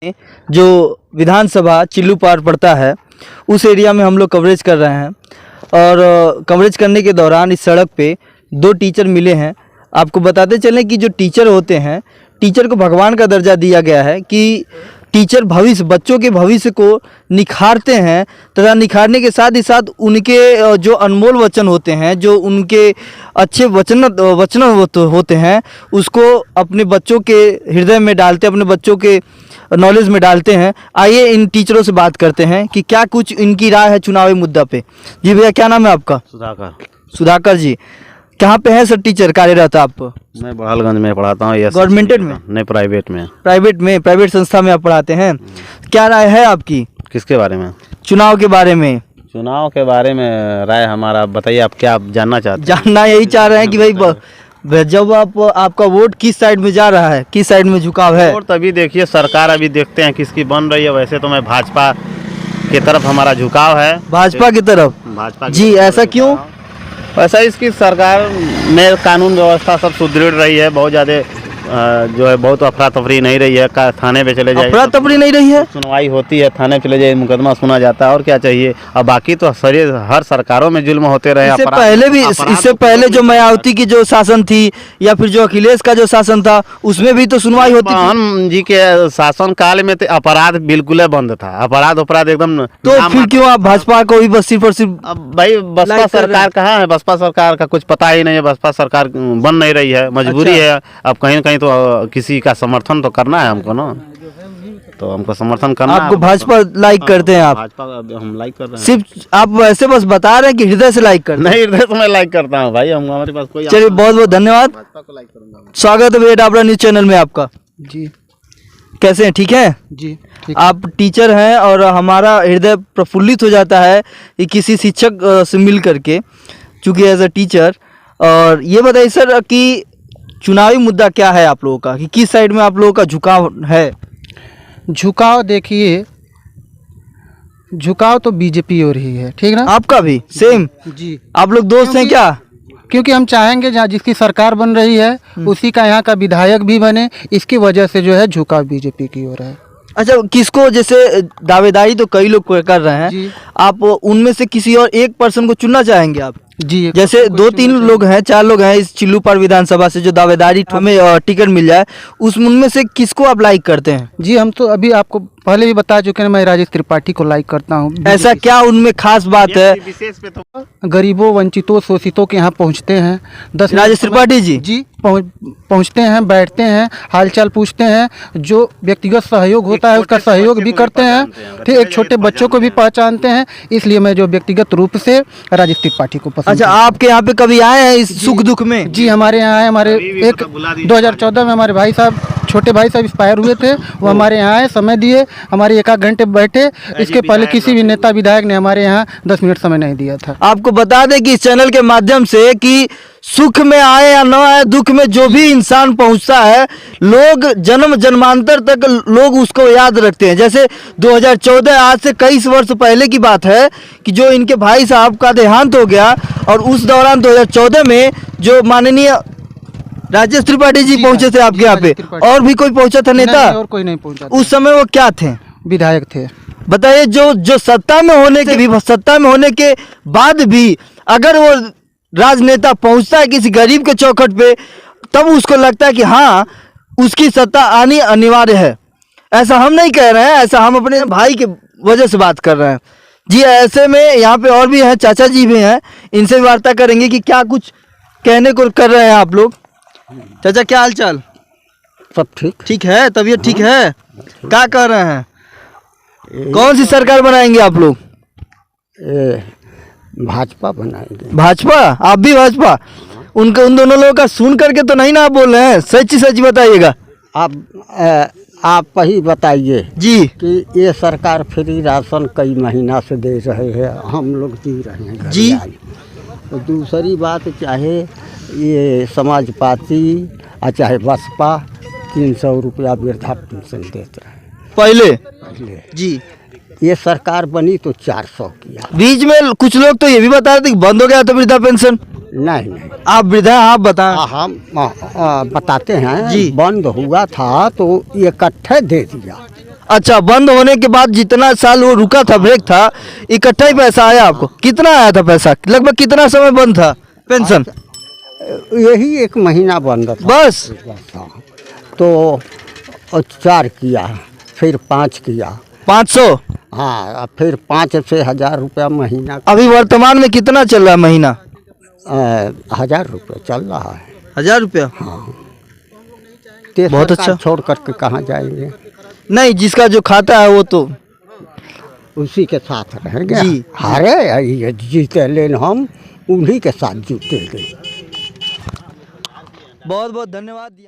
जो विधानसभा चिल्लू पार पड़ता है उस एरिया में हम लोग कवरेज कर रहे हैं और कवरेज करने के दौरान इस सड़क पे दो टीचर मिले हैं। आपको बताते चलें कि जो टीचर होते हैं, टीचर को भगवान का दर्जा दिया गया है कि टीचर भविष्य, बच्चों के भविष्य को निखारते हैं तथा निखारने के साथ ही साथ उनके जो अनमोल वचन होते हैं, जो उनके अच्छे वचन होते हैं, उसको अपने बच्चों के हृदय में डालते, अपने बच्चों के नॉलेज में डालते हैं। आइए इन टीचरों से बात करते हैं कि क्या कुछ इनकी राय है चुनावी मुद्दा पे। जी भैया, क्या नाम है आपका? सुधाकर जी। कहाँ पे है सर टीचर कार्यरत आप? मैं बड़हलगंज में पढ़ाता हूँ। गवर्नमेंट में? नहीं, प्राइवेट में। प्राइवेट संस्था में आप पढ़ाते हैं। क्या राय है आपकी? किसके बारे में? चुनाव के बारे में। चुनाव के बारे में राय हमारा बताइए, आप क्या जानना चाहते हैं? जानना यही चाह रहे हैं कि भाई जब आपका वोट किस साइड में जा रहा है, किस साइड में झुकाव है? और तभी देखिए, सरकार अभी देखते हैं किसकी बन रही है। वैसे तो मैं भाजपा की तरफ हमारा झुकाव है। भाजपा की तरफ? भाजपा जी, ऐसा क्यों? ऐसा इसकी सरकार में कानून व्यवस्था सब सुदृढ़ रही है। बहुत ज़्यादा जो है बहुत अफरा तफरी नहीं रही है। थाने पे चले जाए, अफरा तफरी नहीं रही है, सुनवाई होती है, थाने चले जाए, मुकदमा सुना जाता है, और क्या चाहिए। और बाकी तो हर सरकारों में जुल्म होते रहे। इससे पहले जो मायावती की जो शासन थी या फिर जो अखिलेश का जो शासन था, उसमें भी तो सुनवाई होती थी। मोहन जी के शासन काल में तो अपराध बिल्कुल बंद था। अपराध एकदम। तो फिर क्यों आप भाजपा को ही बस सिर्फ और सिर्फ? अब भाई बसपा सरकार कहाँ है? बसपा सरकार का कुछ पता ही नहीं है। बसपा सरकार बन नहीं रही है, मजबूरी है। अब कहीं न कहीं तो किसी का समर्थन तो करना है हमको ना, तो हमको समर्थन करना। आपको भाजपा लाइक करते हैं आप? भाजपा हम लाइक कर रहे हैं। सिर्फ आप वैसे बस बता रहे हैं कि हृदय से लाइक करते हैं? नहीं, हृदय से मैं लाइक करता हूँ भाई। हमारे पास कोई। चलिए, बहुत बहुत धन्यवाद। भाजपा को लाइक करूंगा। स्वागत है भैया डाबरा न्यूज चैनल में आपका। जी, कैसे हैं? ठीक है जी, ठीक। आप टीचर हैं और हमारा हृदय प्रफुल्लित हो जाता है कि किसी शिक्षक से मिल करके, चूँकि एज अ टीचर। और ये बताइए सर कि चुनावी मुद्दा क्या है आप लोगों का, कि किस साइड में आप लोगों का झुकाव है? झुकाव देखिए, झुकाव तो बीजेपी हो रही है, ठीक ना? आपका भी सेम? जी। आप लोग दोस्त हैं क्या? क्योंकि हम चाहेंगे जहाँ जिसकी सरकार बन रही है उसी का यहाँ का विधायक भी बने। इसकी वजह से जो है झुकाव बीजेपी की ओर है। अच्छा, किसको, जैसे दावेदारी तो कई लोग कर रहे हैं जी। आप उनमें से किसी और एक पर्सन को चुनना चाहेंगे आप? जी, जैसे 2-3 लोग हैं, 4 लोग हैं इस चिल्लू पार विधानसभा से जो दावेदारी हमें टिकट मिल जाए, उनमें से किसको आप लाइक करते हैं? जी, हम तो अभी आपको पहले भी बता चुके हैं, मैं राजेश त्रिपाठी को लाइक करता हूँ। ऐसा क्या उनमें खास बात है? विशेष पे तो गरीबों, वंचितों, शोषितों के यहाँ पहुँचते हैं। 10 राजेश त्रिपाठी जी? जी, पहुँचते हैं, बैठते हैं, हालचाल पूछते हैं। जो व्यक्तिगत सहयोग होता है उसका सहयोग भी करते हैं। ठीक, एक छोटे बच्चों को भी पहचानते हैं। इसलिए मैं जो व्यक्तिगत रूप से राजेश त्रिपाठी को पसंद। अच्छा, आपके यहाँ पे कभी आए हैं इस सुख दुख में? जी, हमारे यहाँ आए। हमारे एक 2014 में हमारे भाई साहब, छोटे भाई साहब एक्सपायर हुए थे। वो हमारे यहाँ आए, समय दिए, हमारे 1 घंटे बैठे। इसके पहले किसी भी नेता विधायक ने हमारे यहाँ 10 मिनट समय नहीं दिया था। आपको बता दें कि इस चैनल के माध्यम से कि सुख में आए या न आए, दुख में जो भी इंसान पहुंचता है, लोग जन्म जन्मांतर तक लोग उसको याद रखते हैं। जैसे 2014, आज से कई वर्ष पहले की बात है कि जो इनके भाई साहब का देहांत हो गया, और उस दौरान 2014 में जो माननीय राजेश त्रिपाठी जी पहुंचे थे आपके यहाँ पे, और भी कोई पहुंचा था नेता? नहीं, और कोई नहीं पहुंचा। उस समय वो क्या थे? विधायक थे। बताइए, जो सत्ता में होने के बाद भी अगर वो राजनेता पहुंचता है किसी गरीब के चौखट पे, तब उसको लगता है कि हाँ, उसकी सत्ता आनी अनिवार्य है। ऐसा हम नहीं कह रहे हैं, ऐसा हम अपने भाई के वजह से बात कर रहे हैं। जी, ऐसे में यहाँ पे और भी हैं, चाचा जी भी हैं, इनसे वार्ता करेंगे कि क्या कुछ कहने को कर रहे हैं आप लोग। चाचा, क्या हाल चाल? सब ठीक है? तबीयत ठीक है? क्या कर रहे हैं? कौन सी सरकार बनाएंगे आप लोग? भाजपा बनाएंगे। भाजपा? आप भी भाजपा? उन दोनों लोगों का सुन करके तो नहीं ना आप बोल रहे हैं? सच्ची बताइएगा। आप ही बताइए जी कि ये सरकार फ्री राशन कई महीना से दे रहे हैं, हम लोग जी रहे हैं घर जी। तो दूसरी बात, चाहे ये समाज पार्टी और चाहे बसपा 300 रुपया वृद्धा पेंशन देते हैं पहले जी। ये सरकार बनी तो 400 किया। बीच में कुछ लोग तो ये भी बता रहे थे कि बंद हो गया था वृद्धा पेंशन। नहीं, आप वृद्धा, आप बताएं। हम बताते हैं जी। बंद हुआ था तो इकट्ठे दे दिया। अच्छा, बंद होने के बाद जितना साल वो रुका था, ब्रेक था, इकट्ठा ही पैसा आया आपको? कितना आया था पैसा? लगभग कितना समय बंद था पेंशन? यही 1 महीना बंद था बस हाँ। तो 4 किया, फिर 5 किया, 500। हाँ, फिर 5 से 1000 रुपया महीना। अभी वर्तमान में कितना चल रहा है महीना? 1000 रुपया चल रहा है। 1000 रुपया? बहुत अच्छा। छोड़ करके कहाँ जाएंगे? नहीं, जिसका जो खाता है वो तो उसी के साथ रहेंगे जी। हारे ये जीते लेन हम उन्हीं के साथ जीतेंगे। बहुत बहुत धन्यवाद।